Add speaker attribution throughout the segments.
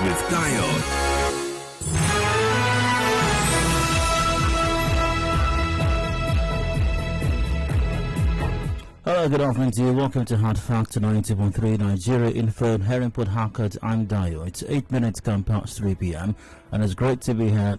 Speaker 1: with Dayo.
Speaker 2: Hello, good afternoon to you. Welcome to Hard Factor 90.3 Nigeria Info Herringport Harcourt. I'm Dayo. It's 8 minutes gone past 3 p.m. and it's great to be here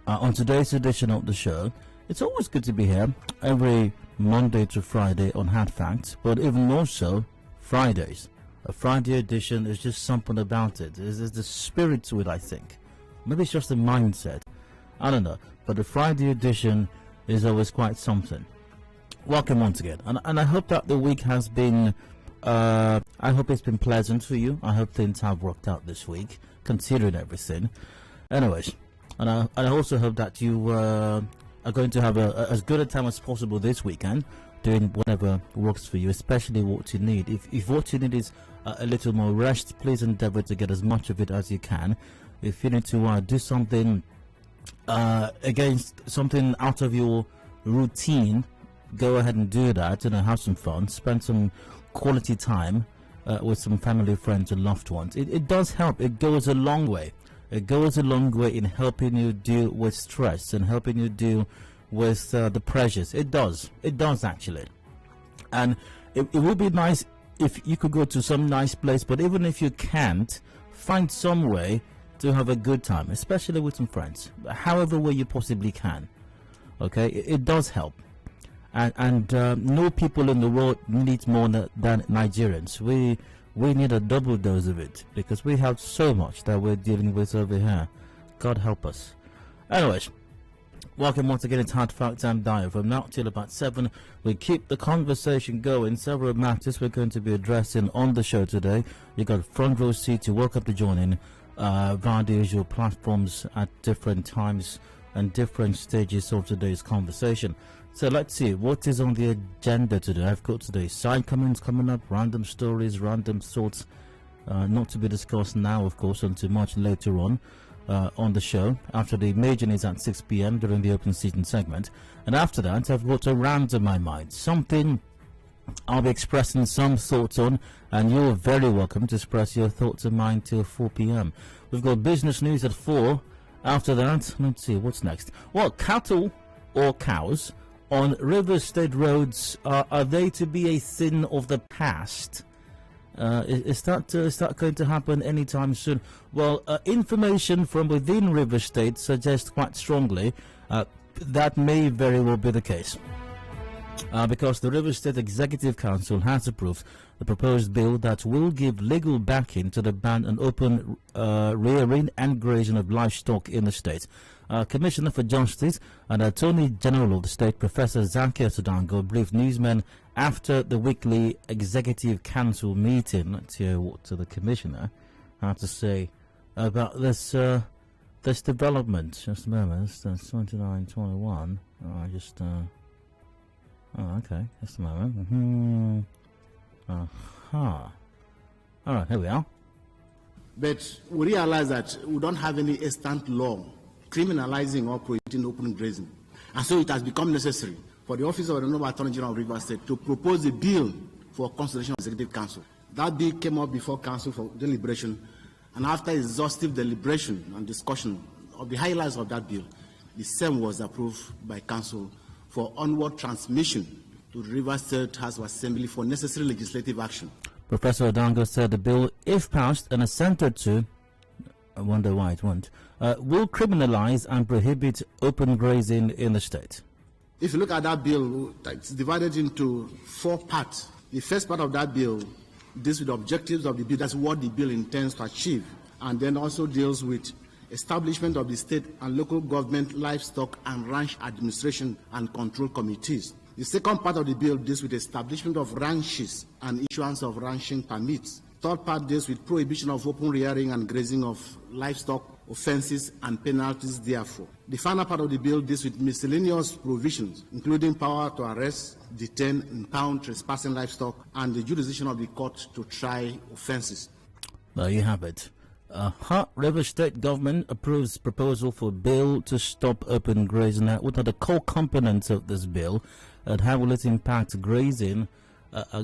Speaker 2: on today's edition of the show. It's always good to be here every Monday to Friday on Hard Facts, but even more so Fridays. A Friday edition is just something about it. There's the spirit to it, I think. Maybe it's just a mindset. I don't know. But the Friday edition is always quite something. Welcome once again, and I hope that the week has been I hope it's been pleasant for you. I hope things have worked out this week, considering everything. Anyways, and I also hope that you are going to have as good a time as possible this weekend, doing whatever works for you, especially what you need. If what you need is a little more rest, please endeavor to get as much of it as you can. If you need to do something against something out of your routine, go ahead and do that, have some fun, spend some quality time with some family, friends and loved ones. It does help. It goes a long way. It goes a long way in helping you deal with stress and helping you deal with the pressures. It does actually. And it would be nice if you could go to some nice place, but even if you can't, find some way to have a good time, especially with some friends, however way you possibly can. Okay, it does help. And no people in the world need more than Nigerians. We need a double dose of it because we have so much that we're dealing with over here. God help us. Anyways, welcome once again. It's Hard Facts. I'm Dayo. From now till about 7, we keep the conversation going. Several matters we're going to be addressing on the show today. You got front row seat. You're welcome to join in via the usual platforms at different times and different stages of today's conversation. So let's see what is on the agenda today. I've got today's side comments coming up, random stories, random thoughts, not to be discussed now, of course, until much later on the show, after the major news at 6 p.m. during the open season segment. And after that, I've got a rant in my mind, something I'll be expressing some thoughts on, and you're very welcome to express your thoughts and mine till 4 p.m. We've got business news at 4. After that, let's see, what's next? Well, cattle or cows on River State roads, are they to be a thing of the past? Is that going to happen anytime soon? Well, information from within River State suggests quite strongly that may very well be the case. Because the River State Executive Council has approved the proposed bill that will give legal backing to the ban on open rearing and grazing of livestock in the state. Commissioner for Justice and Attorney General of the state, Professor Zaki Osudango, briefed newsmen after the weekly Executive Council meeting. Let's hear what the Commissioner had to say about this development. Just a moment. That's 29:21. Okay. Just a moment. All right, here we are.
Speaker 3: But we realize that we don't have any instant law criminalizing or prohibiting open grazing. And so it has become necessary for the Office of the Honorable Attorney General of Rivers State to propose a bill for consideration of Executive Council. That bill came up before Council for deliberation, and after exhaustive deliberation and discussion of the highlights of that bill, the same was approved by Council for onward transmission to the Rivers State House of Assembly for necessary legislative action.
Speaker 2: Professor Odango said the bill, if passed and assented to, I wonder why it won't, will criminalize and prohibit open grazing in the state.
Speaker 3: If you look at that bill, it's divided into 4 parts. The first part of that bill deals with the objectives of the bill. That's what the bill intends to achieve. And then also deals with establishment of the state and local government livestock and ranch administration and control committees. The second part of the bill deals with establishment of ranches and issuance of ranching permits. Third part deals with prohibition of open rearing and grazing of livestock, offences and penalties therefore. The final part of the bill deals with miscellaneous provisions, including power to arrest, detain, impound trespassing livestock, and the jurisdiction of the court to try offences.
Speaker 2: There you have it. River State government approves proposal for bill to stop open grazing. Now, what are the core components of this bill, and how will it impact grazing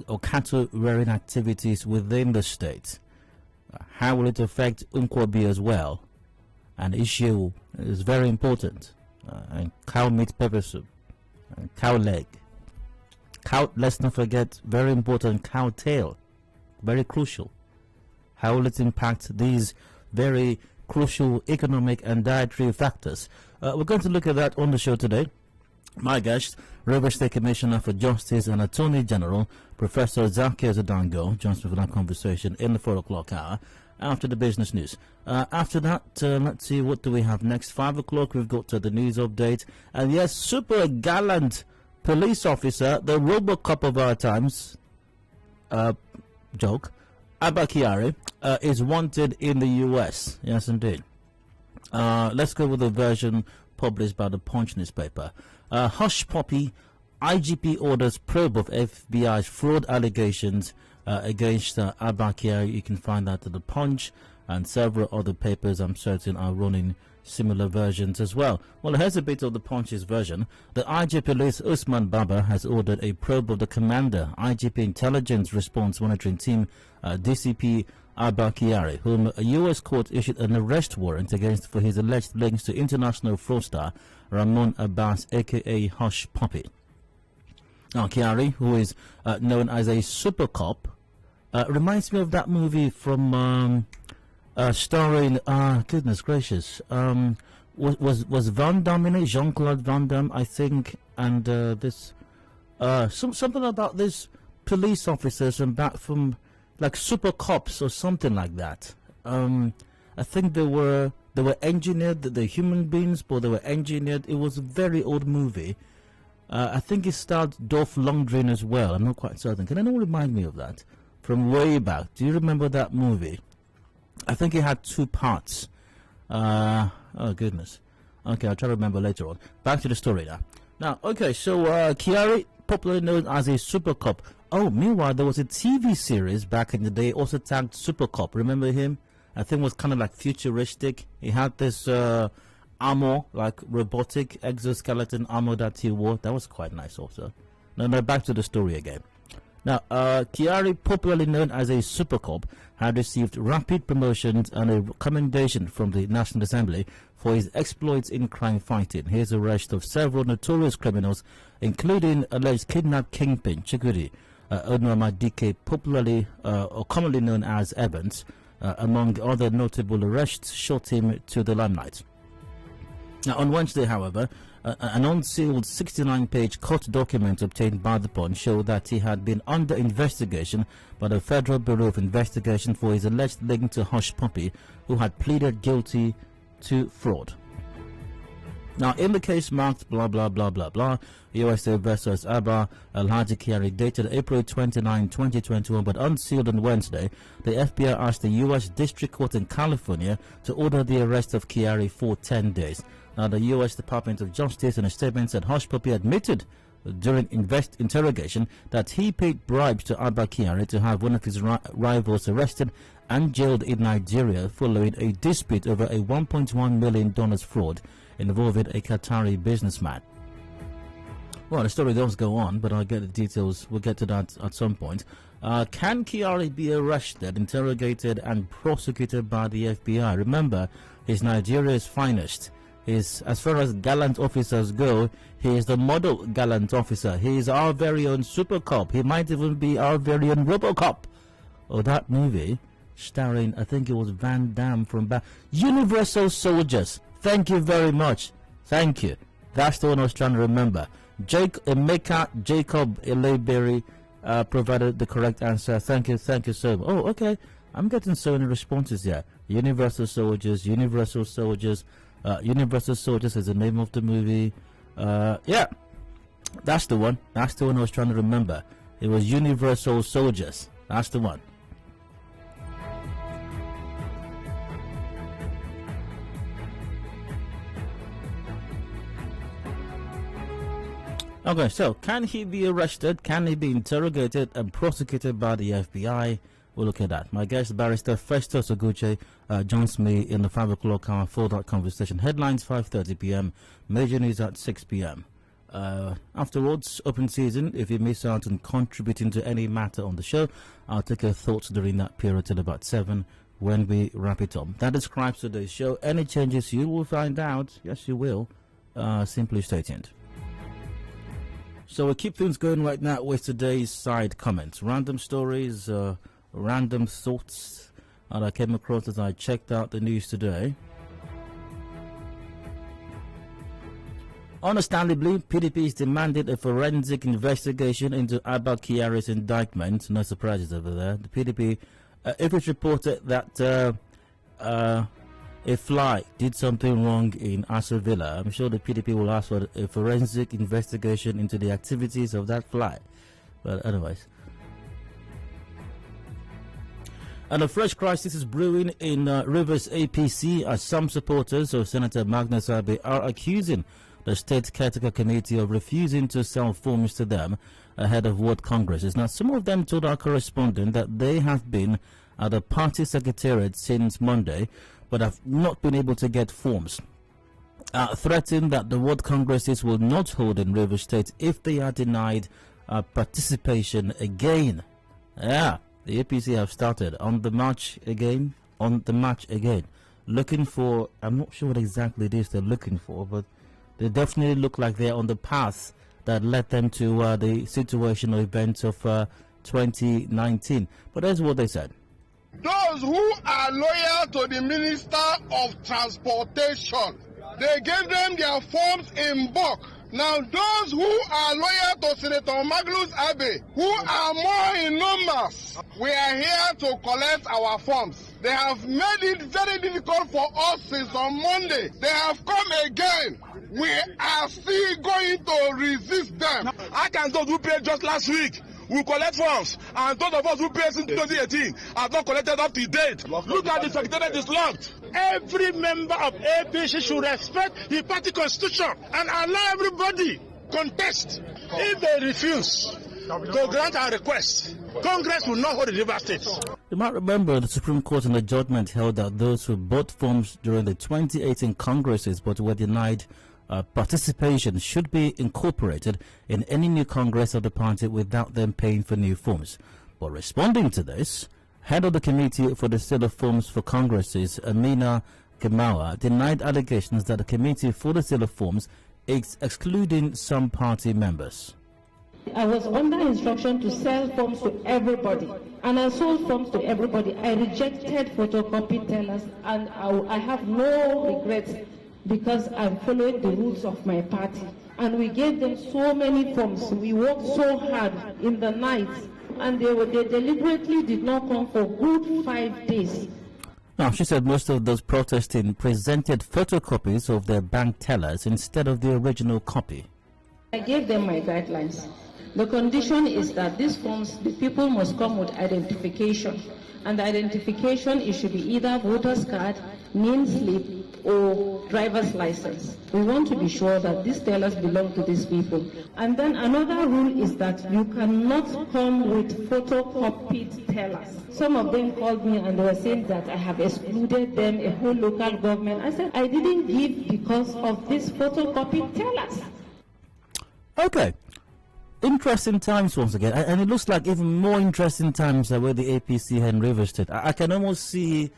Speaker 2: or cattle rearing activities within the state? How will it affect Nkwobi as well? An issue is very important. And cow meat pepper soup, and cow leg. Let's not forget, very important, cow tail. Very crucial. How will it impact these very crucial economic and dietary factors? We're going to look at that on the show today. My guest, Rivers State Commissioner for Justice and Attorney General, Professor Zakia Zadango, joins me for that conversation in the 4 o'clock hour after the business news. After that, let's see, what do we have next? 5 o'clock, we've got the news update. And yes, super gallant police officer, the Robocop of our times, joke, Abba Kyari, is wanted in the US. Yes, indeed. Let's go with the version published by the Punch newspaper. Hush Puppy, IGP orders probe of FBI's fraud allegations against Abba Kyari. You can find that at the Punch, and several other papers, I'm certain, are running similar versions as well. Well, here's a bit of the Punch's version. The IG Police Usman Baba has ordered a probe of the commander, IGP Intelligence Response Monitoring Team, DCP Abba Kyari, whom a U.S. court issued an arrest warrant against for his alleged links to international fraudster Ramon Abbas, aka Hush Puppy. Now, Kyari, who is known as a super cop, reminds me of that movie from starring, goodness gracious, was Van Damme in it? Jean-Claude Van Damme, I think, and this something about this police officers and back from like super cops or something like that. I think they were engineered, the human beings, but they were engineered. It was a very old movie. I think it starred Dolph Lundgren as well. I'm not quite certain. Can anyone remind me of that from way back? Do you remember that movie? I think it had 2 parts. Oh goodness. Okay, I'll try to remember later on. Back to the story now. Now, okay, so Kyari, popularly known as a super cop. Oh, meanwhile, there was a TV series back in the day also tagged Super Cop. Remember him? I think it was kind of like futuristic. He had this armor, like robotic exoskeleton armor that he wore. That was quite nice also. Now back to the story again. Now, Kyari, popularly known as a super cop, had received rapid promotions and a commendation from the National Assembly for his exploits in crime fighting. His arrest of several notorious criminals, including alleged kidnap kingpin Chikuri Onuamadike, popularly or commonly known as Evans, among other notable arrests, shot him to the limelight. Now, on Wednesday, however, an unsealed 69-page court document obtained by the Punch showed that he had been under investigation by the Federal Bureau of Investigation for his alleged link to Hush Puppy, who had pleaded guilty to fraud. Now, in the case marked blah blah blah blah blah, USA versus Abba Alhaji Kyari, dated April 29, 2021, but unsealed on Wednesday, the FBI asked the U.S. District Court in California to order the arrest of Kyari for 10 days. Now, the U.S. Department of Justice in a statement said Hush Puppy admitted during interrogation that he paid bribes to Abba Kyari to have one of his rivals arrested and jailed in Nigeria following a dispute over a $1.1 million fraud involving a Qatari businessman. Well, the story does go on, but I'll get the details. We'll get to that at some point. Can Kyari be arrested, interrogated, and prosecuted by the FBI? Remember, he's Nigeria's finest. As far as gallant officers go, he is the model gallant officer. He is our very own super cop. He might even be our very own Robocop. Oh, that movie starring, I think it was Van Damme from Universal Soldiers. Thank you very much. Thank you. That's the one I was trying to remember. Emeka Jacob Eleberry provided the correct answer. Thank you so much. Oh, okay. I'm getting so many responses here. Universal Soldiers. Universal Soldiers is the name of the movie. Yeah, that's the one. That's the one I was trying to remember. It was Universal Soldiers. That's the one. Okay, so can he be arrested? Can he be interrogated and prosecuted by the FBI? We'll look at that. My guest, Barrister Festus Oguche, joins me in the 5 o'clock hour for that conversation. Headlines 5:30 p.m. Major news at 6 p.m. Afterwards, open season. If you miss out on contributing to any matter on the show, I'll take your thoughts during that period till about 7. when we wrap it up. That describes today's show. Any changes you will find out. Yes, you will. Simply stay tuned. So we'll keep things going right now with today's side comments. Random stories, random thoughts that I came across as I checked out the news today. Understandably, PDP is demanded a forensic investigation into Abba Kyari's indictment. No surprises over there. The PDP, if it's reported that a fly did something wrong in Asa Villa, I'm sure the PDP will ask for a forensic investigation into the activities of that fly. But anyways. And a fresh crisis is brewing in Rivers APC as some supporters of Senator Magnus Abe are accusing the State Caretaker Committee of refusing to sell forms to them ahead of World Congresses. Now, some of them told our correspondent that they have been at the party secretariat since Monday, but have not been able to get forms. Threatening that the World Congresses will not hold in Rivers State if they are denied participation again. Yeah, the APC have started on the march again, looking for, I'm not sure what exactly it is they're looking for, but they definitely look like they're on the path that led them to the situational events of 2019. But that's what they said.
Speaker 1: Those who are loyal to the Minister of Transportation, they gave them their forms in bulk. Now those who are loyal to Senator Magnus Abe, who are more in numbers, we are here to collect our forms. They have made it very difficult for us since on Monday. They have come again. We are still going to resist them. I can those who paid just last week will collect forms, and those of us who paid since 2018 have not collected up to date. Look at the secretariat is locked. Every member of APC should respect the party constitution and allow everybody contest. If they refuse to grant our request, Congress will not hold the River State.
Speaker 2: You might remember the Supreme Court in the judgment held that those who bought forms during the 2018 Congresses but were denied participation should be incorporated in any new Congress of the party without them paying for new forms. But responding to this, head of the Committee for the Sale of Forms for Congresses, Amina Gemawa, denied allegations that the Committee for the Sale of Forms is excluding some party members.
Speaker 4: I was under instruction to sell forms to everybody, and I sold forms to everybody. I rejected photocopy tellers, and I have no regrets because I'm following the rules of my party. And we gave them so many forms. We worked so hard in the night, and they deliberately did not come for good 5 days.
Speaker 2: Now, she said most of those protesting presented photocopies of their bank tellers instead of the original copy.
Speaker 4: I gave them my guidelines. The condition is that these forms, the people must come with identification. And the identification, it should be either voter's card, name slip, or driver's license. We want to be sure that these tellers belong to these people. And then another rule is that you cannot come with photocopied tellers. Some of them called me and they were saying that I have excluded them, a whole local government. I said I didn't give because of these photocopied tellers.
Speaker 2: Okay. Interesting times once again, and it looks like even more interesting times where the APC and Rivers State. I can almost see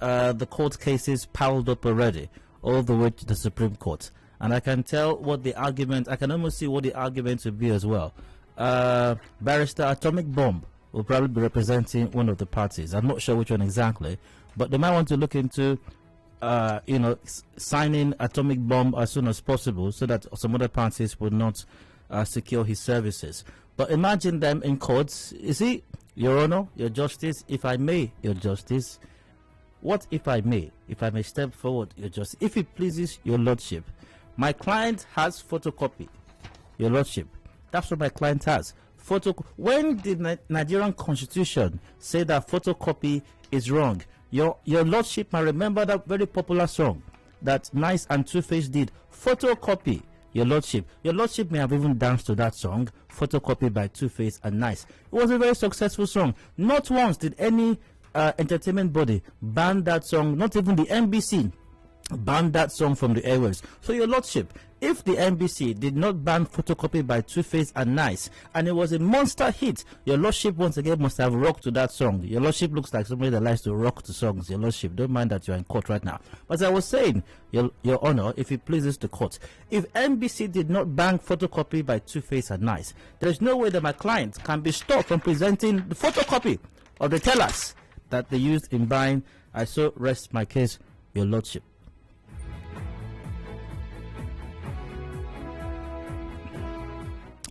Speaker 2: the court cases piled up already, all the way to the Supreme Court, and I can tell what the argument. I can almost see what the argument would be as well. Barrister Atomic Bomb will probably be representing one of the parties. I'm not sure which one exactly, but they might want to look into, signing Atomic Bomb as soon as possible, so that some other parties will not secure his services. But imagine them in courts. You see, Your Honor, Your Justice, if I may, Your Justice. What if I may? If I may step forward, Your Justice. If it pleases Your Lordship, my client has photocopy. Your Lordship, that's what my client has. When the Nigerian Constitution say that photocopy is wrong, Your Lordship might remember that very popular song that Nice and Two-Face did. Photocopy. Your Lordship. Your Lordship may have even danced to that song, Photocopy by Two-Face and Nice. It was a very successful song. Not once did any entertainment body ban that song, not even the NBC. ban that song from the airwaves. So, Your Lordship, if the NBC did not ban Photocopy by Two-Face and Nice, and it was a monster hit, Your Lordship once again must have rocked to that song. Your Lordship looks like somebody that likes to rock to songs. Your Lordship, don't mind that you're in court right now. But as I was saying, Your Honor, if it pleases the court, if NBC did not ban Photocopy by Two-Face and Nice, there is no way that my client can be stopped from presenting the photocopy of the tellers that they used in buying. I so rest my case, Your Lordship.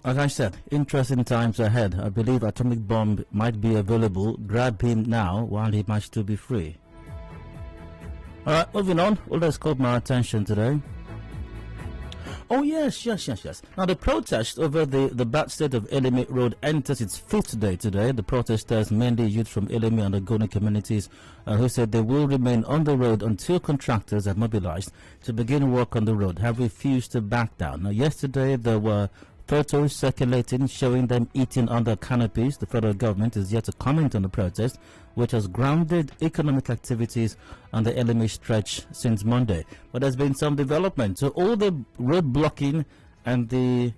Speaker 2: As I said, interesting times ahead. I believe Atomic Bomb might be available. Grab him now while he might still be free. Alright, moving on. All that's caught my attention today. Oh, yes. Now, the protest over the bad state of Eleme Road enters its 5th day today. The protesters, mainly youth from Eleme and the Goni communities, who said they will remain on the road until contractors are mobilized to begin work on the road, have refused to back down. Now, yesterday there were photos circulating showing them eating under canopies. The federal government is yet to comment on the protest, which has grounded economic activities on the Eleme stretch since Monday. But there's been some development. So all the road blocking and the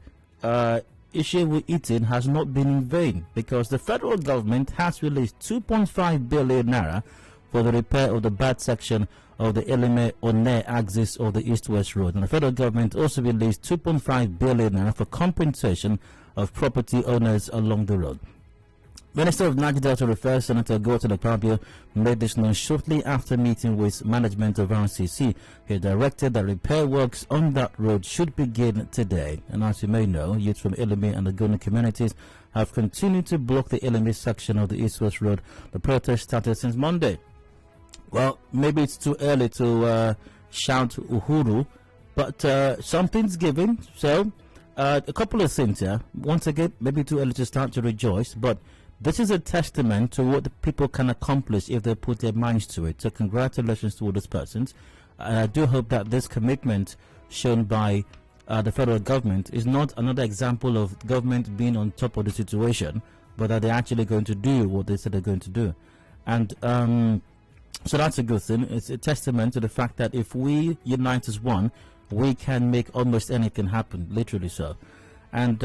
Speaker 2: issue with eating has not been in vain, because the federal government has released 2.5 billion naira for the repair of the bad section of the Eleme-One axis of the East-West Road. And the federal government also released 2.5 billion naira for compensation of property owners along the road. Minister of Niger Delta Affairs, Senator Godswill Akpabio, made this known shortly after meeting with management of RCC. He directed that repair works on that road should begin today. And as you may know, youth from Eleme and the Goni communities have continued to block the Eleme section of the East-West Road. The protest started since Monday. Well, maybe it's too early to shout Uhuru, but something's given. So, a couple of things here. Once again, maybe too early to start to rejoice, but this is a testament to what the people can accomplish if they put their minds to it. So, congratulations to all those persons. And I do hope that this commitment shown by the federal government is not another example of government being on top of the situation, but that they're actually going to do what they said they're going to do. And so that's a good thing. It's a testament to the fact that if we unite as one, we can make almost anything happen, literally so. And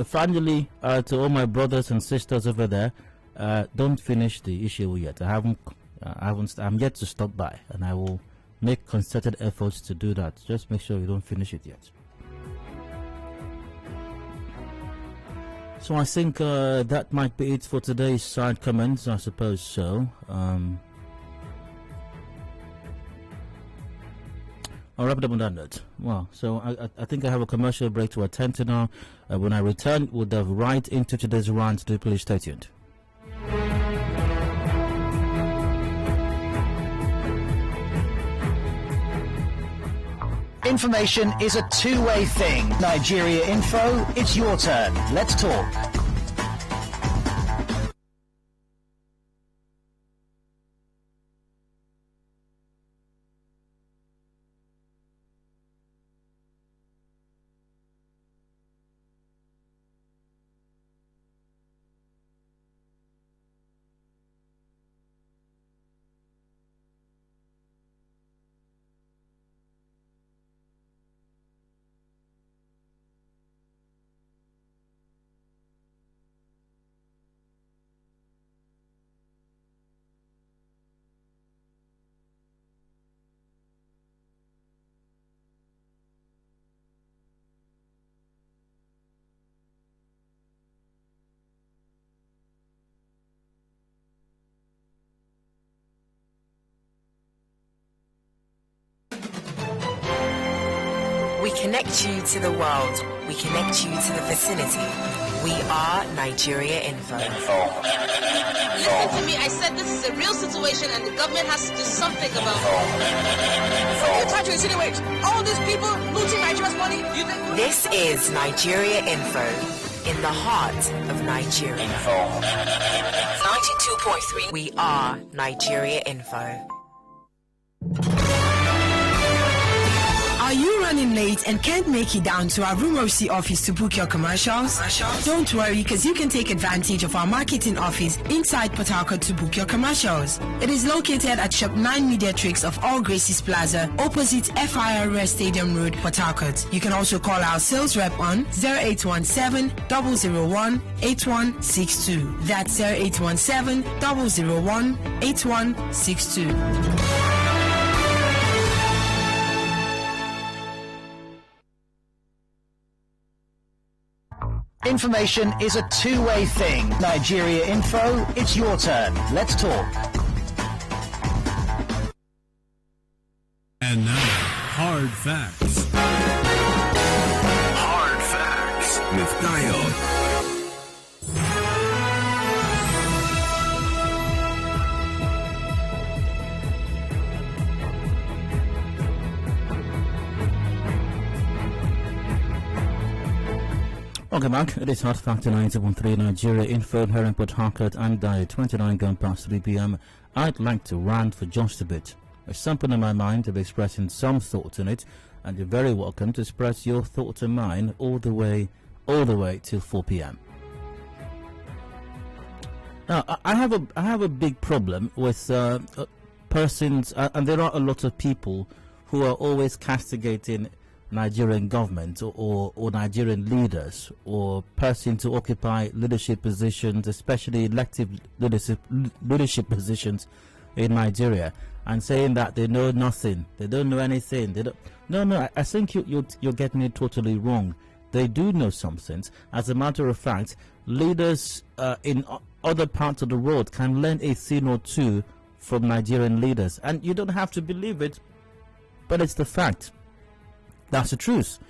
Speaker 2: finally, to all my brothers and sisters over there, don't finish the issue yet. I'm yet to stop by, and I will make concerted efforts to do that. Just make sure you don't finish it yet. So I think that might be it for today's side comments, I suppose so. I'll wrap it up on that note. Wow, so I think I have a commercial break to attend to now. When I return, we'll dive right into today's rant. Do please stay tuned.
Speaker 5: Information is a two-way thing. Nigeria Info, it's your turn. Let's talk.
Speaker 6: We connect you to the world. We connect you to the vicinity. We are Nigeria Info.
Speaker 7: Listen to me. I said this is a real situation and the government has to do something about it. What are you trying to insinuate? All these people looting Nigeria's money?
Speaker 6: This is Nigeria Info, in the heart of Nigeria. 92.3. We are Nigeria Info. Are you running late and can't make it down to our Rumosi office to book your commercials? Don't worry, because you can take advantage of our marketing office inside Port Harcourt to book your commercials. It is located at Shop 9 Mediatrix of All Graces Plaza, opposite FIRS Stadium Road, Port Harcourt. You can also call our sales rep on 0817 001 8162. That's 0817 001 8162.
Speaker 5: Information is a two-way thing. Nigeria Info, it's your turn. Let's talk.
Speaker 8: And now, Hard Facts. Hard Facts with Dio.
Speaker 2: Welcome back. It is Hot Factor 90.3 Nigeria Info here in Port Harcourt and 29 gone past 3 p.m. I'd like to rant for just a bit. There's something in my mind of expressing some thoughts in it, and you're very welcome to express your thoughts and mine all the way till 4 p.m. Now, I have a big problem with persons, and there are a lot of people who are always castigating Nigerian government or Nigerian leaders or persons to occupy leadership positions, especially elective leadership positions in Nigeria, and saying that they know nothing, they don't know anything. They don't. No. I think you're getting it totally wrong. They do know something. As a matter of fact, leaders in other parts of the world can learn a thing or two from Nigerian leaders, and you don't have to believe it, but it's the fact. That's the truth.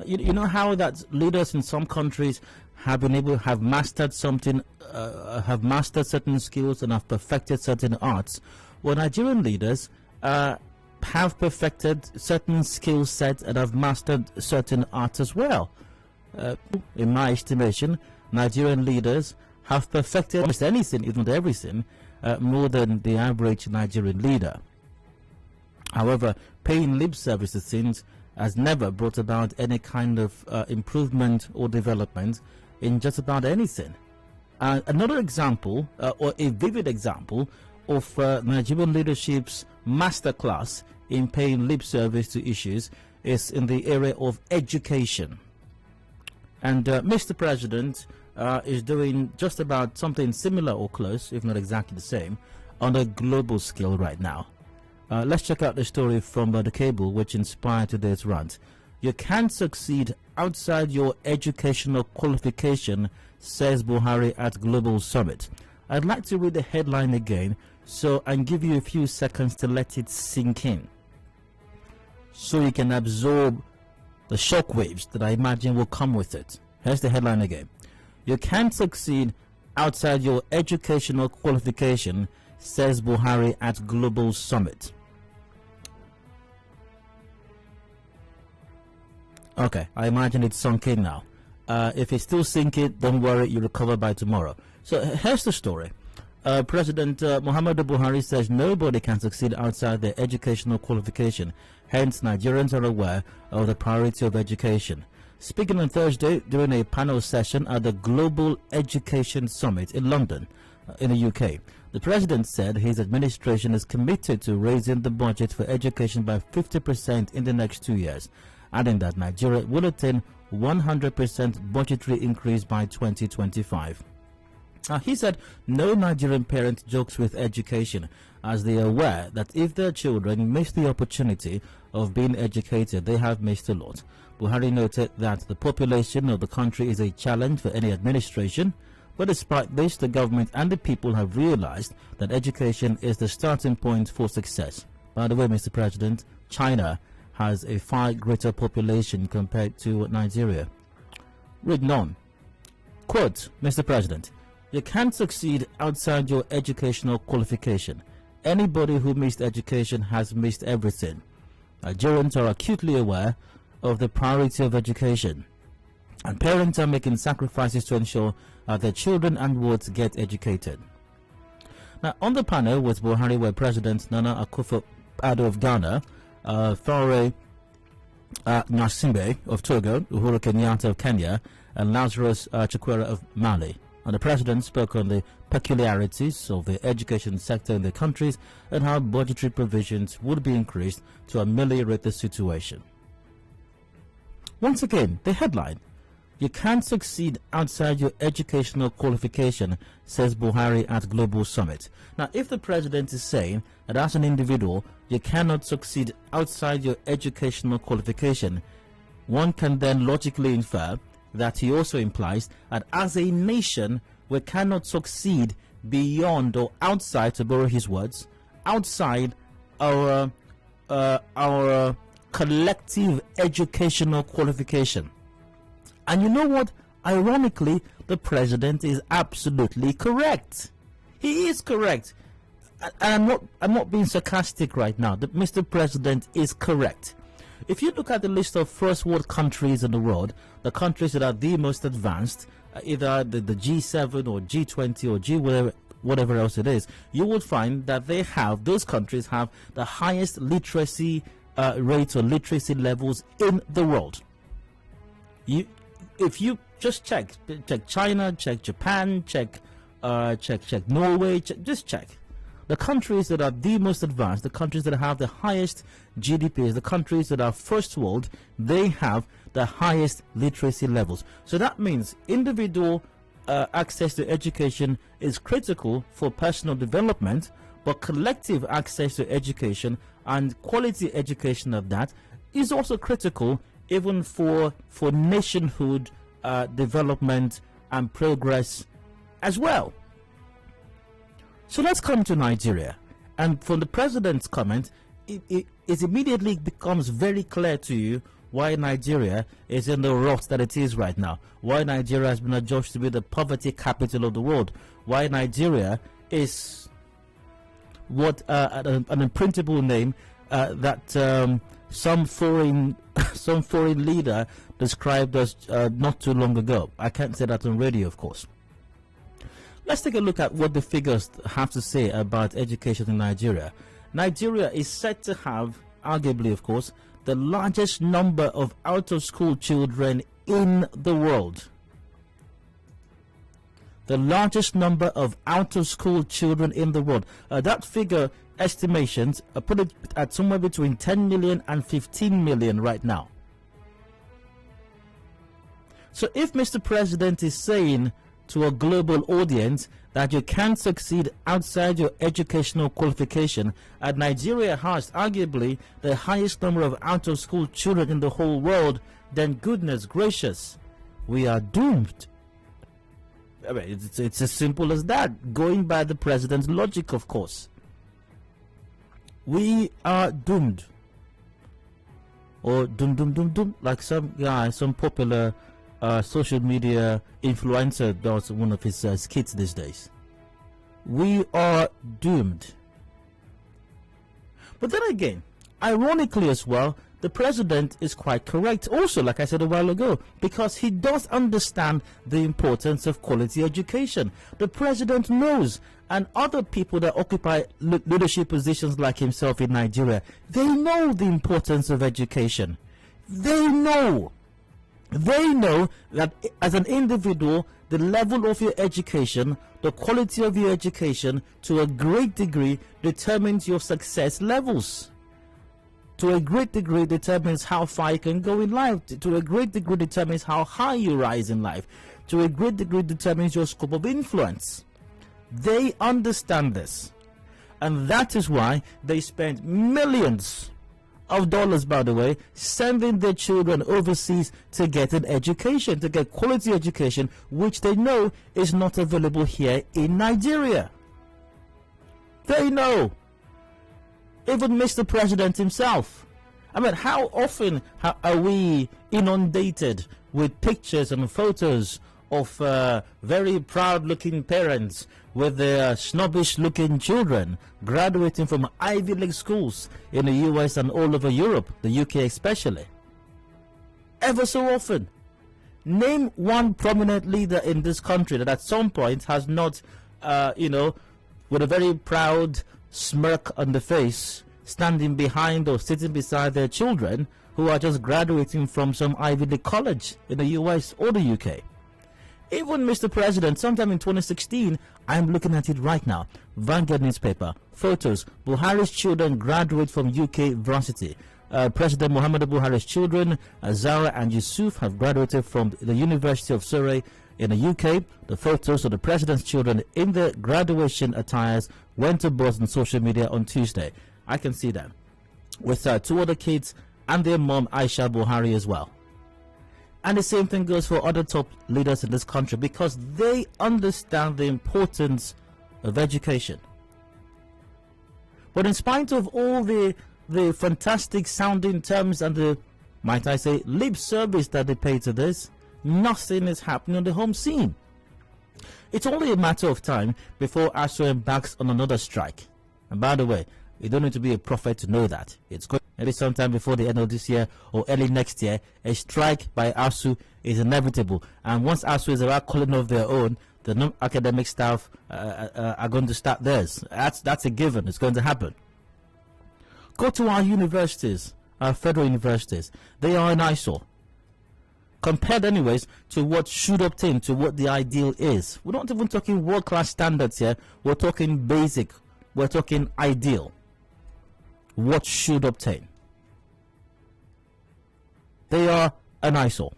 Speaker 2: You know how that leaders in some countries have mastered something, have mastered certain skills and have perfected certain arts. Well, Nigerian leaders have perfected certain skill sets and have mastered certain arts as well. In my estimation, Nigerian leaders have perfected almost anything, if not everything, more than the average Nigerian leader. However, paying lip service to things has never brought about any kind of improvement or development in just about anything. Another example, or a vivid example, of Nigerian leadership's masterclass in paying lip service to issues is in the area of education. And Mr. President is doing just about something similar or close, if not exactly the same, on a global scale right now. Let's check out the story from The Cable, which inspired today's rant. You can't succeed outside your educational qualification, says Buhari at Global Summit. I'd like to read the headline again, and give you a few seconds to let it sink in, so you can absorb the shockwaves that I imagine will come with it. Here's the headline again. You can't succeed outside your educational qualification, says Buhari at Global Summit. Okay, I imagine it's sunk in now. If it's still sinking, don't worry, you'll recover by tomorrow. So here's the story. President Muhammadu Buhari says nobody can succeed outside their educational qualification. Hence, Nigerians are aware of the priority of education. Speaking on Thursday during a panel session at the Global Education Summit in London, in the UK, the president said his administration is committed to raising the budget for education by 50% in the next 2 years, adding that Nigeria will attain 100% budgetary increase by 2025. He said no Nigerian parent jokes with education, as they are aware that if their children miss the opportunity of being educated, they have missed a lot. Buhari noted that the population of the country is a challenge for any administration, but despite this, the government and the people have realized that education is the starting point for success. By the way, Mr. President, China has a far greater population compared to Nigeria. Reading on. Quote, Mr. President, you can't succeed outside your educational qualification. Anybody who missed education has missed everything. Nigerians are acutely aware of the priority of education, and parents are making sacrifices to ensure that their children and wards get educated. Now, on the panel with Buhari were President Nana Akufo-Addo of Ghana, Faure Nasimbe of Togo, Uhuru Kenyatta of Kenya, and Lazarus Chakwera of Mali. And the president spoke on the peculiarities of the education sector in the countries and how budgetary provisions would be increased to ameliorate the situation. Once again, the headline: you can't succeed outside your educational qualification, says Buhari at Global Summit. Now, if the president is saying that as an individual, you cannot succeed outside your educational qualification, one can then logically infer that he also implies that as a nation, we cannot succeed beyond or outside, to borrow his words, outside our collective educational qualification. And you know what? Ironically, the president is absolutely correct. He is correct. And I'm not being sarcastic right now. Mr. President is correct. If you look at the list of first world countries in the world, the countries that are the most advanced, either the G7 or G20 or G whatever else it is, you will find that those countries have the highest literacy rates or literacy levels in the world. If you just check China, check Japan, check Norway, just check. The countries that are the most advanced, the countries that have the highest GDPs, the countries that are first world, they have the highest literacy levels. So that means individual access to education is critical for personal development, but collective access to education and quality education of that is also critical even for nationhood development and progress as well. So let's come to Nigeria. And from the president's comment, it immediately becomes very clear to you why Nigeria is in the rot that it is right now, why Nigeria has been adjudged to be the poverty capital of the world, why Nigeria is what an imprintable name that some foreign leader described us not too long ago. I can't say that on radio, of course. Let's take a look at what the figures have to say about education in Nigeria. Nigeria is said to have, arguably of course, the largest number of out-of-school children in the world. The largest number of out-of-school children in the world. That figure estimations put it at somewhere between 10 million and 15 million right now. So if Mr. President is saying to a global audience that you can't succeed outside your educational qualification, and Nigeria has arguably the highest number of out-of-school children in the whole world, then goodness gracious, we are doomed. I mean, it's as simple as that, going by the president's logic, of course. We are doomed. Or doom, like some guy, some popular social media influencer does one of his skits these days. We are doomed. But then again, ironically as well, the president is quite correct also, like I said a while ago, because he does understand the importance of quality education. The president knows, and other people that occupy leadership positions like himself in Nigeria, they know the importance of education. They know that as an individual, the level of your education, the quality of your education, to a great degree determines your success levels. To a great degree determines how far you can go in life. To a great degree determines how high you rise in life. To a great degree determines your scope of influence. They understand this. And that is why they spend millions of dollars, by the way, sending their children overseas to get an education, to get quality education, which they know is not available here in Nigeria. They know. Even Mr. President himself. I mean, how often are we inundated with pictures and photos of very proud-looking parents with their snobbish-looking children graduating from Ivy League schools in the US and all over Europe, the UK especially? Ever so often. Name one prominent leader in this country that at some point has not, with a very proud smirk on the face, standing behind or sitting beside their children who are just graduating from some Ivy League college in the US or the UK. Even Mr. President, sometime in 2016, I'm looking at it right now. Vanguard newspaper, photos, Buhari's children graduate from UK varsity. President Muhammadu Buhari's children, Zara and Yusuf, have graduated from the University of Surrey in the UK. The photos of the president's children in their graduation attires went to buzz on social media on Tuesday. I can see that. With 2 other kids and their mom, Aisha Buhari, as well. And the same thing goes for other top leaders in this country, because they understand the importance of education. But in spite of all the fantastic sounding terms and the, might I say, lip service that they pay to this, nothing is happening on the home scene. It's only a matter of time before ASU embarks on another strike. And by the way, you don't need to be a prophet to know that. It's going to be sometime before the end of this year or early next year. A strike by ASU is inevitable. And once ASU is about calling off their own, the non-academic staff are going to start theirs. That's a given. It's going to happen. Go to our universities, our federal universities. They are an eyesore. Compared anyways to what should obtain, to what the ideal is. We're not even talking world-class standards here. We're talking basic. We're talking ideal. What should obtain. They are an eyesore.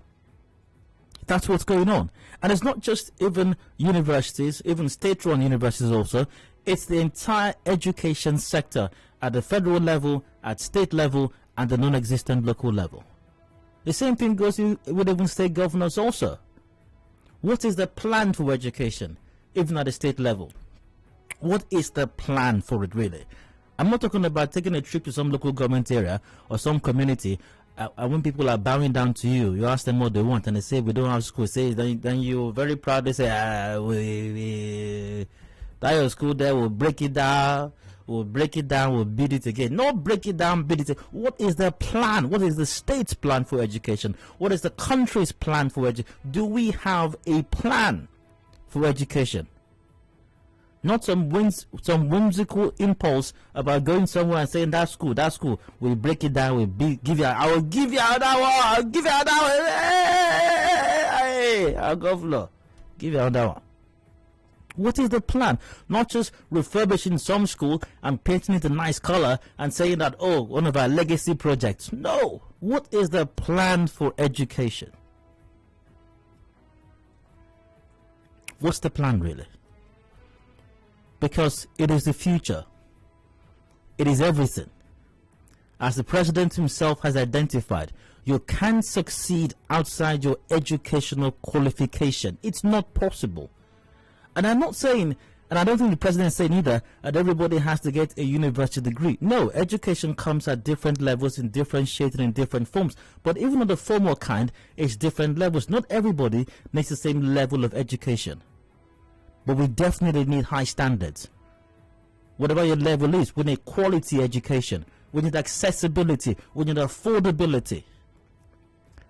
Speaker 2: That's what's going on. And it's not just even universities, even state-run universities also. It's the entire education sector at the federal level, at state level, and the non-existent local level. The same thing goes with even state governors also. What is the plan for education, even at the state level? What is the plan for it really? I'm not talking about taking a trip to some local government area or some community, and when people are bowing down to you, you ask them what they want, and they say, we don't have school. Say, then you very proudly say, that school there, we'll break it down. We'll break it down, we'll build it again. No, break it down, build it again. What is the plan? What is the state's plan for education? What is the country's plan for education? Do we have a plan for education? Not some whimsical impulse about going somewhere and saying that school, we'll break it down, I will give you another one, I'll give you another one. Hey, I'll go floor. Give you another one. What is the plan? Not just refurbishing some school and painting it a nice color and saying that, oh, one of our legacy projects. No. What is the plan for education? What's the plan really? Because it is the future. It is everything. As the president himself has identified, you can't succeed outside your educational qualification. It's not possible. And I'm not saying, and I don't think the president is saying either, that everybody has to get a university degree. No, education comes at different levels, in different shades and in different forms. But even on the formal kind, it's different levels. Not everybody needs the same level of education. But we definitely need high standards. Whatever your level is, we need quality education. We need accessibility. We need affordability.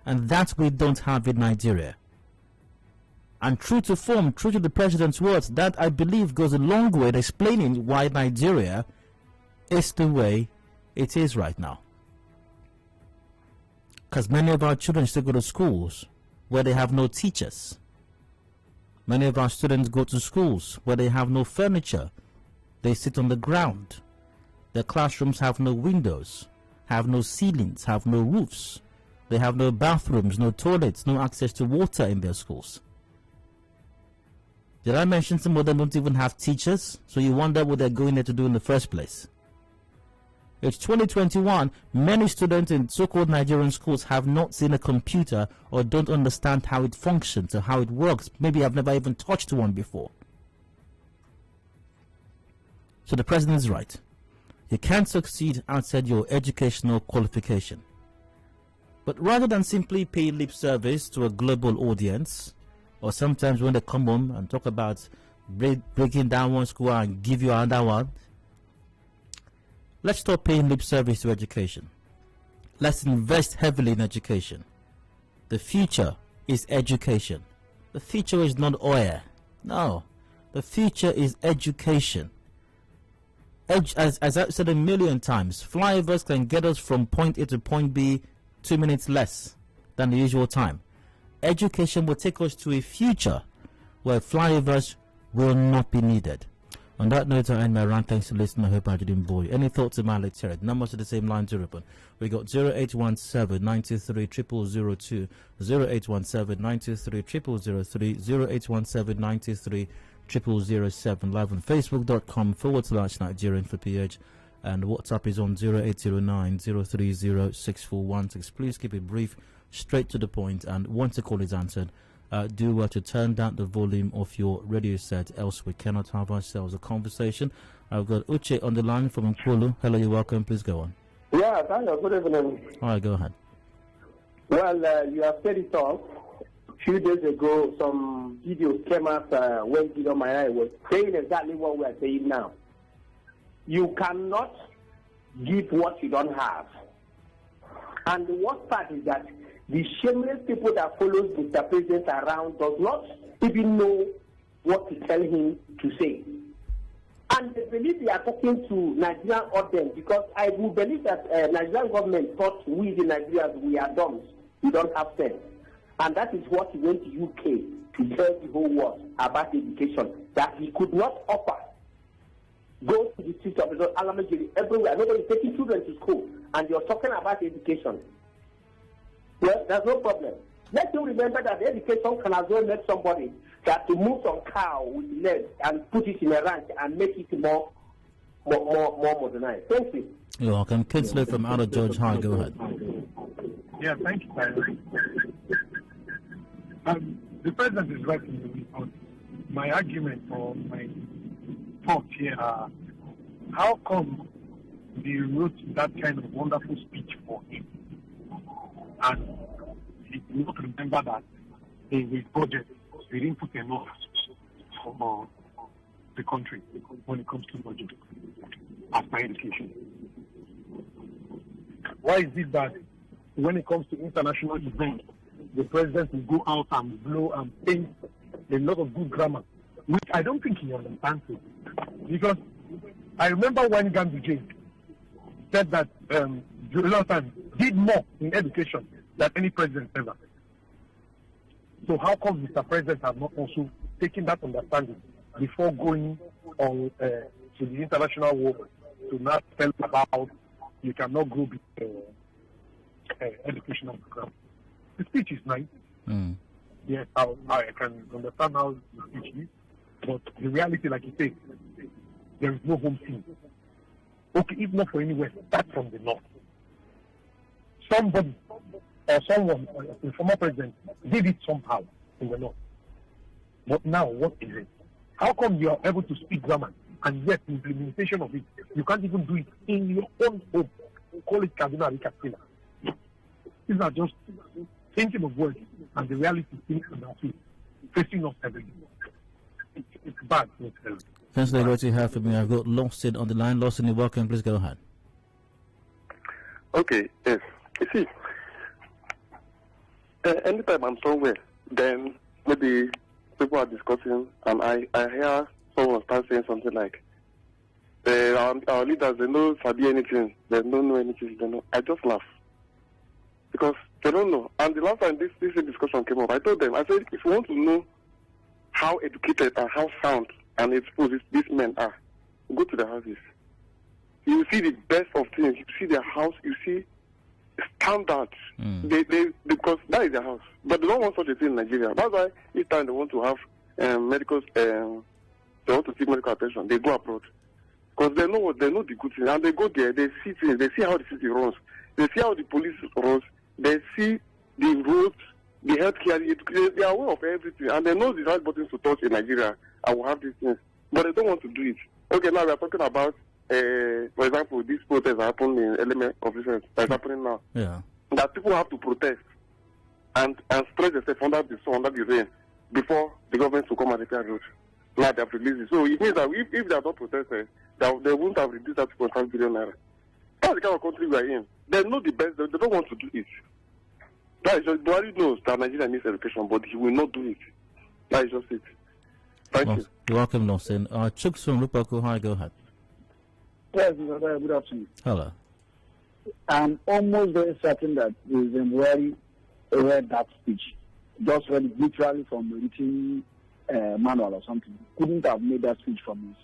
Speaker 2: And that we don't have in Nigeria. And true to form, true to the president's words, that I believe goes a long way in explaining why Nigeria is the way it is right now. Because many of our children still go to schools where they have no teachers. Many of our students go to schools where they have no furniture. They sit on the ground. Their classrooms have no windows, have no ceilings, have no roofs. They have no bathrooms, no toilets, no access to water in their schools. Did I mention some of them don't even have teachers? So you wonder what they're going there to do in the first place. It's 2021. Many students in so-called Nigerian schools have not seen a computer or don't understand how it functions or how it works. Maybe have never even touched one before. So the president is right. You can't succeed outside your educational qualification. But rather than simply pay lip service to a global audience, or sometimes when they come home and talk about breaking down one school and give you another one, let's stop paying lip service to education. Let's invest heavily in education. The future is education. The future is not oil. No. The future is education. As I've said a million times, flyovers can get us from point A to point B 2 minutes less than the usual time. Education will take us to a future where flyovers will not be needed. On that note, I end my rant. Thanks for listening. I hope I didn't bore you. Any thoughts about lecture? Numbers to the same line to open. We got 0817 93 0002, 0817 93 0003, 0817 93 0007. Live on Facebook.com/Nigerian for PH. And WhatsApp is on 0809 030 6416. Please keep it brief, straight to the point, and once the call is answered, do to turn down the volume of your radio set, else we cannot have ourselves a conversation. I've got Uche on the line from Nkulu. Hello, you're welcome. Please go on.
Speaker 9: Yeah, thank you. Good evening.
Speaker 2: All right, go ahead.
Speaker 9: Well, you have said it all. A few days ago, some videos came out when Gideon Maya was saying exactly what we are saying now. You cannot give what you don't have. And the worst part is that the shameless people that follows Mr. President around does not even know what to tell him to say. And they believe they are talking to Nigerian audience, because I will believe that Nigerian government thought we, the Nigerians, we are dumb. We don't have sense. And that is what he went to UK to tell the whole world about education, that he could not offer. Go to the streets of Alamajiri everywhere. Nobody is taking children to school, and you're talking about education. Well, there's no problem. Let you remember that education can as well make somebody that to move some cow with legs and put it in a ranch and make it more modernized. Thank you.
Speaker 2: You're welcome. Kinsley from Outer George High, go ahead.
Speaker 10: Yeah, thank you, Tyler. The president is right in the report. My argument or my thought here are, how come they wrote that kind of wonderful speech for him? And he did not remember that in his budget, they didn't put enough for the country when it comes to budget after education. Why is it that when it comes to international events, the president will go out and blow and paint a lot of good grammar, which I don't think he understands it. Because I remember when Gandhi said that Jonathan did more in education than any president ever. So how come Mr. President has not also taken that understanding before going on to the international war to not tell about you cannot grow educational program? The speech is nice. Yes, I can understand how the speech is, but the reality, like you say, there is no home team. Okay, if not for anywhere, start from the north. Somebody or someone, the former president, did it somehow in the north. But now, what is it? How come you are able to speak grammar and yet the implementation of it, you can't even do it in your own home? Call it Kaduna and Katsina. These are just thinking of words, and the reality things about it facing us every day. It's bad.
Speaker 2: Thanks for what you have for me. I've got Lawson on the line. Lawson, you're welcome. Please go ahead.
Speaker 11: Okay, yes. You see, anytime I'm somewhere, then maybe people are discussing, and I hear someone start saying something like, our leaders, they don't sabi anything, they don't know anything, they know. I just laugh. Because they don't know. And the last time this discussion came up, I told them, I said, if you want to know how educated and how sound and exposed these men are, go to their houses. You will see the best of things. You see their house, you see standards. Because that is their house. But they don't want such a thing in Nigeria. That's why each time they want to have they want to seek medical attention, they go abroad. Because they know the good things. And they go there, they see things, they see how the city runs. They see how the police runs. They see the roads, the healthcare. They are aware of everything, and they know the right buttons to touch in Nigeria. I will have these things, but they don't want to do it. Okay, now we are talking about, for example, this protest happened in element of defense that's happening now.
Speaker 2: Yeah,
Speaker 11: that people have to protest and spread themselves under the sun, under the rain, before the government will come and repair roads. Now they have released it. So it means that if they are not protested, they wouldn't have reduced that 2.5 billion naira. That's the kind of country we are in. They know the best. They don't want to do it. That is just, Buhari knows that Nigeria needs education, but he will not do it. That is just it. Thank you.
Speaker 2: You're welcome, Lawson. Chooks from Lupaku, hi, go ahead.
Speaker 9: Yes, good afternoon.
Speaker 2: Hello.
Speaker 12: I'm almost very certain that President Buhari read that speech, just read it literally from a written manual or something. Couldn't have made that speech from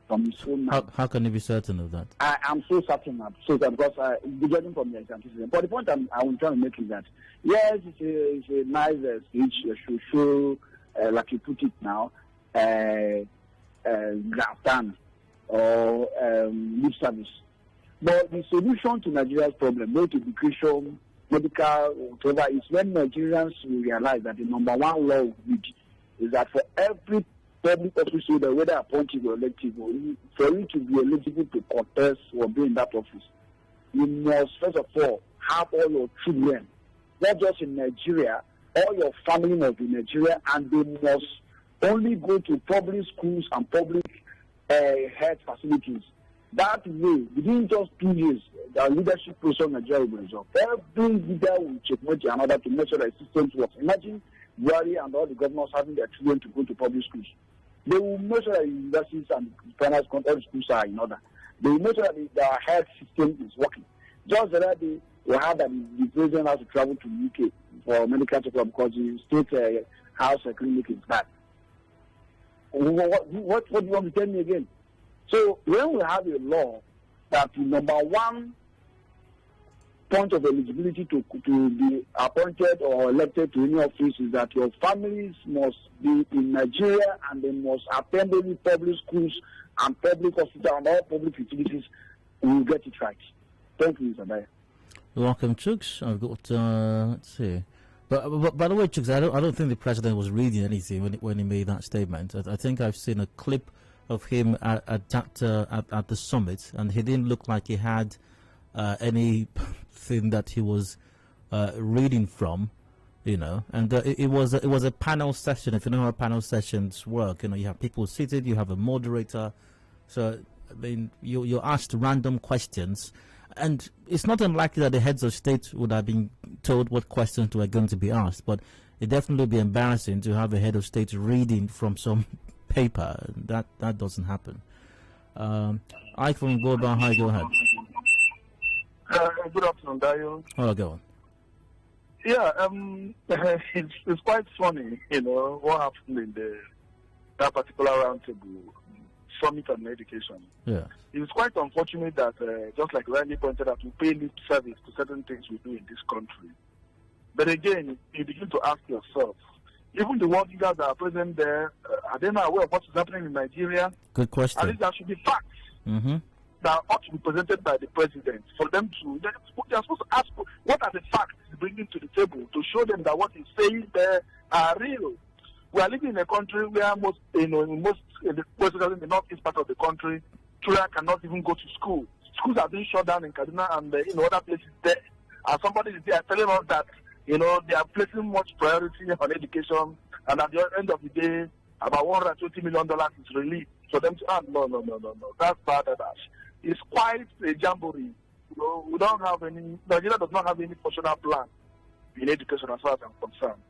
Speaker 12: his own mind.
Speaker 2: How can you be certain of that?
Speaker 12: I am so certain because judging from the example. But the point I'm trying to make is that yes, it's a nice speech. You should show, like you put it now, graftan or lip service. But the solution to Nigeria's problem, both education, medical, whatever, is when Nigerians will realize that the number one law of which is that for every public officer, whether appointed or elected, for you to be eligible to contest or be in that office, you must first of all have all your children, not just in Nigeria, all your family must be in Nigeria, and they must only go to public schools and public health facilities. That way, within just 2 years, the leadership process in Nigeria will resolve. Every leader will checkmate another to make sure that the system works. Imagine Buhari and all the governors having their children to go to public schools. They will make sure that the universities and primary schools are in order. They will make sure that the health system is working. Just the other day, we heard that the president has to travel to the UK for medical checkup because the state house clinic is bad. What do you want to tell me again? So when we have a law that the number one point of eligibility to be appointed or elected to any office is that your families must be in Nigeria and they must attend any public schools and public hospitals and all public utilities, we will get it right. Thank you, Mr. Dyer.
Speaker 2: You're welcome, Chooks. I've got, let's see. But by the way, Chooks, I don't think the president was reading anything when he made that statement. I think I've seen a clip of him at the summit, and he didn't look like he had anything that he was reading from, you know. And it was a panel session. If you know how panel sessions work, you know, you have people seated, you have a moderator. So I mean, you're asked random questions. And it's not unlikely that the heads of state would have been told what questions were going to be asked, but it definitely would be embarrassing to have a head of state reading from some paper. That doesn't happen. Ike from Global High, go ahead.
Speaker 13: Good afternoon, Dayo.
Speaker 2: Oh, go on.
Speaker 13: Yeah, it's quite funny, you know, what happened in that particular roundtable summit on education.
Speaker 2: Yeah.
Speaker 13: It's quite unfortunate that, just like Randy pointed out, we pay lip service to certain things we do in this country. But again, you begin to ask yourself, even the world leaders that are present there, are they not aware of what is happening in Nigeria?
Speaker 2: Good question.
Speaker 13: At least there should be facts that ought to be presented by the president for them to. They're supposed to ask what are the facts he's bringing to the table to show them that what he's saying there are real. We are living in a country where most, in the northeast part of the country, children cannot even go to school. Schools are being shut down in Kaduna and in other places there. And somebody is there telling us that, you know, they are placing much priority on education, and at the end of the day, about $120 million is released for them to no. That's bad. It's quite a jamboree. You know, we don't have any. Nigeria does not have any functional plan in education as far as I'm concerned.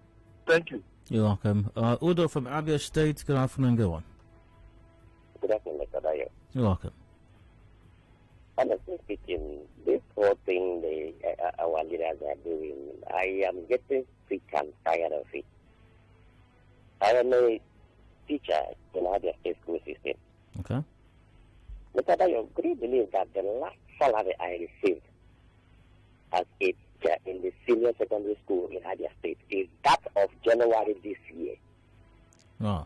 Speaker 13: Thank you.
Speaker 2: You're welcome. Udo from Abia State, good afternoon, go on.
Speaker 14: Good afternoon, Mr. Dayo.
Speaker 2: You're welcome.
Speaker 14: Honestly speaking, this whole thing our leaders are doing, I am getting sick and tired of it. I am a teacher in Abia State school system.
Speaker 2: Okay.
Speaker 14: Mr. Dayo, could you believe that the last salary I received as a teacher in the senior secondary school in Abia State is that of January this year?
Speaker 2: Oh.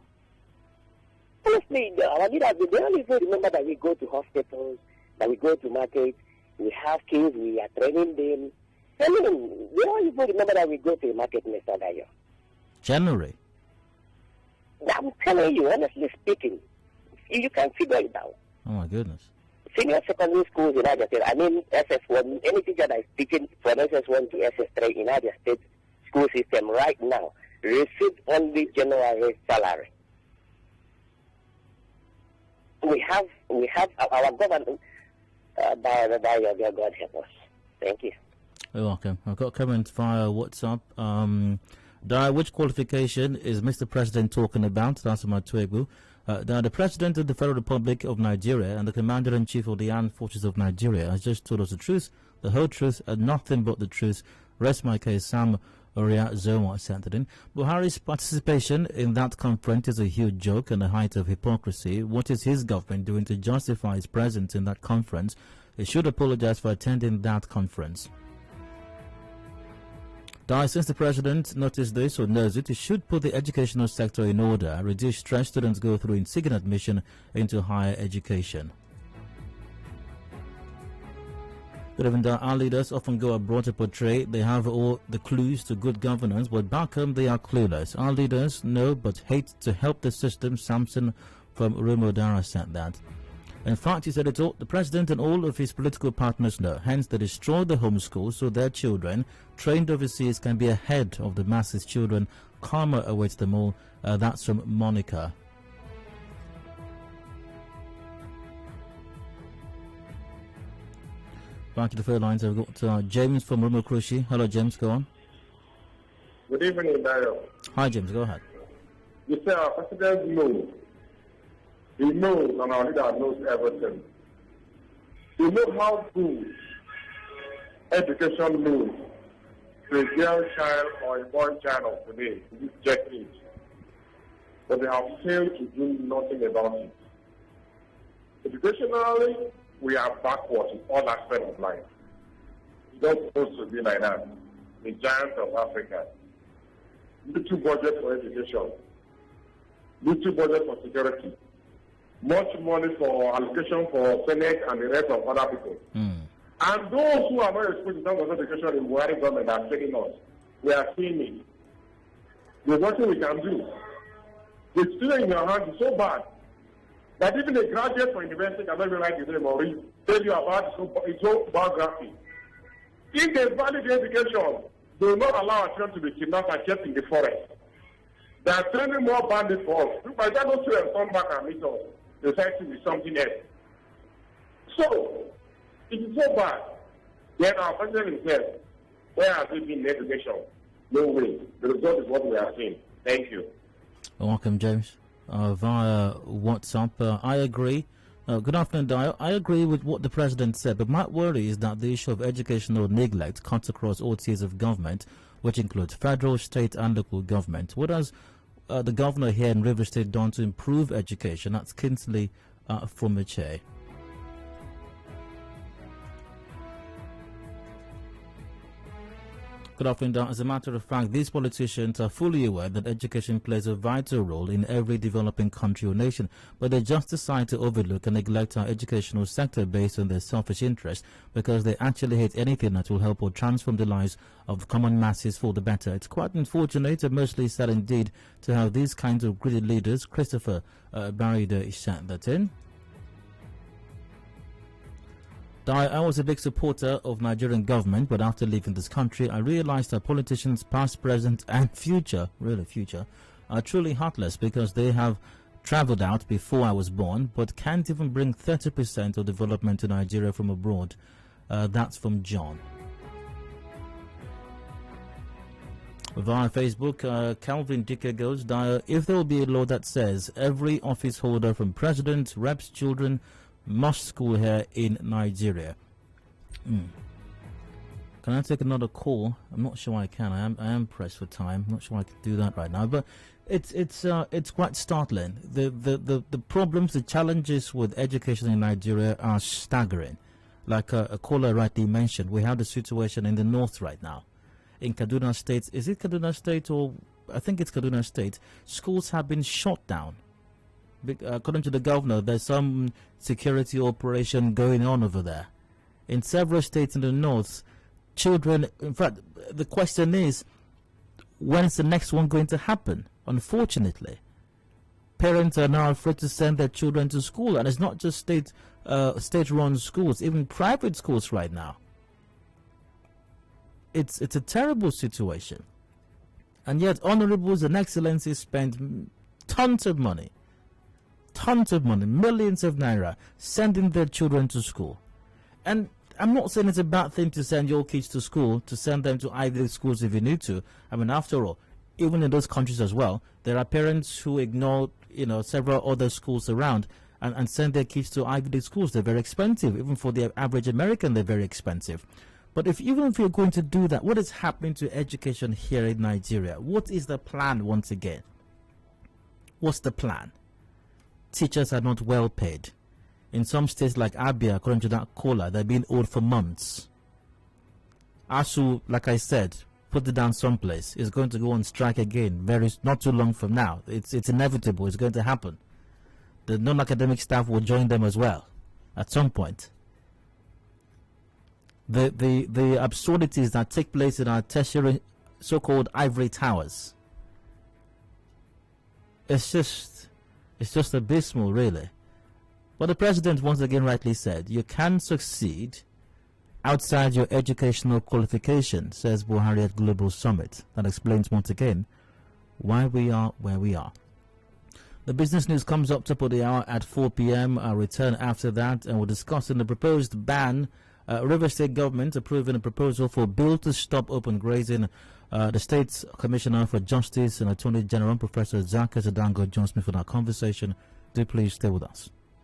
Speaker 14: Honestly, our leaders, they don't even remember that we go to hospitals, that we go to market, we have kids, we are training them. I mean, they don't even remember that we go to a market, Mr. Dayo.
Speaker 2: January?
Speaker 14: I'm telling you, honestly speaking, you can figure it out.
Speaker 2: Oh my goodness.
Speaker 14: Senior secondary schools in Abia State, I mean SS1, any teacher that is teaching from SS1 to SS3 in Abia State school system right now received only January salary. We have our government, by God help us. Thank you.
Speaker 2: You're welcome. I've got comments via WhatsApp. Which qualification is Mr. President talking about? That's my Twegu. Now, the President of the Federal Republic of Nigeria and the Commander-in-Chief of the Armed Forces of Nigeria has just told us the truth, the whole truth, and nothing but the truth. Rest my case, Sam Oria Zoma sent it in. Buhari's participation in that conference is a huge joke and a height of hypocrisy. What is his government doing to justify his presence in that conference? He should apologize for attending that conference. Since the President noticed this or knows it, he should put the educational sector in order, reduce stress students go through in seeking admission into higher education. Our leaders often go abroad to portray they have all the clues to good governance, but back home they are clueless. Our leaders know but hate to help the system. Samson from Urumodara said that. In fact, he said it all, the President and all of his political partners know. Hence, they destroy the homeschools so their children, trained overseas, can be ahead of the masses' children. Karma awaits them all. That's from Monica. Back to the phone lines, I've got James from Rumokrushi. Hello, James, go on.
Speaker 15: Good evening, Dayo.
Speaker 2: Hi, James, go ahead.
Speaker 15: You say our President knows. He knows, and our leader knows everything. You know how good education means to a girl child or a boy child of today, in this decade. But they have failed to do nothing about it. Educationally, we are backwards in all aspects of life. It's not supposed to be like that. The giants of Africa. Little budget for education. Little budget for security. Much money for allocation for Senate and the rest of other people. And those who are not exposed to terms of education in Buhari government are telling us. We are seeing it. There's nothing we can do. The student in your hands is so bad that even a graduate from university cannot even write his name or read, tell you about his own biography. If there's valid education, they will not allow our children to be kidnapped and kept in the forest. They are training more bandits for us. By the time those students come back and meet us, the society will be something else. So, it is so bad. Then our president himself, where has he been in education? No way. The result is what we are seeing. Thank you.
Speaker 2: Welcome, James. Via WhatsApp, I agree. Good afternoon, Dio. I agree with what the President said, but my worry is that the issue of educational neglect cuts across all tiers of government, which includes federal, state, and local government. What has the governor here in River State done to improve education? That's Kinsley from Uche. Good afternoon. As a matter of fact, these politicians are fully aware that education plays a vital role in every developing country or nation, but they just decide to overlook and neglect our educational sector based on their selfish interest because they actually hate anything that will help or transform the lives of common masses for the better. It's quite unfortunate and mostly sad indeed to have these kinds of greedy leaders. Christopher Barrider sent that in. I was a big supporter of Nigerian government, but after leaving this country, I realized that politicians past, present and future, really future, are truly heartless because they have traveled out before I was born, but can't even bring 30% of development to Nigeria from abroad. That's from John. Via Facebook, Calvin Dicker goes, if there will be a law that says every office holder from president, reps, children, must school here in Nigeria. Can I take another call? I'm not sure I can. I am pressed for time. I'm not sure I can do that right now. But it's quite startling. The problems, the challenges with education in Nigeria are staggering. Like a caller rightly mentioned, we have the situation in the north right now. In Kaduna State, is it Kaduna State or I think it's Kaduna State? Schools have been shut down. According to the governor, there's some security operation going on over there. In several states in the north, children, in fact, the question is, when is the next one going to happen? Unfortunately, parents are now afraid to send their children to school, and it's not just state-run schools, even private schools right now. It's a terrible situation. And yet, honorables and excellencies spend tons of money, millions of naira, sending their children to school. And I'm not saying it's a bad thing to send your kids to school, to send them to Ivy League schools if you need to. I mean, after all, even in those countries as well, there are parents who ignore several other schools around and send their kids to Ivy League schools. They're very expensive. Even for the average American, they're very expensive. But even if you're going to do that, what is happening to education here in Nigeria? What is the plan once again? What's the plan? Teachers are not well paid. In some states like Abia, according to that caller, they're being owed for months. ASU, like I said, put it down someplace, is going to go on strike again not too long from now. It's inevitable. It's going to happen. The non-academic staff will join them as well at some point. The absurdities that take place in our tertiary so-called ivory towers, it's just abysmal, really. But the president once again rightly said, you can succeed outside your educational qualification, says Buhari at Global Summit. That explains once again why we are where we are. The business news comes up top of the hour at 4 p.m. I'll return after that, and we'll discuss in the proposed ban. River State government approving a proposal for bill to stop open grazing. The State's Commissioner for Justice and Attorney General, Professor Zaka Zadango, joins me for that conversation. Do please stay with us.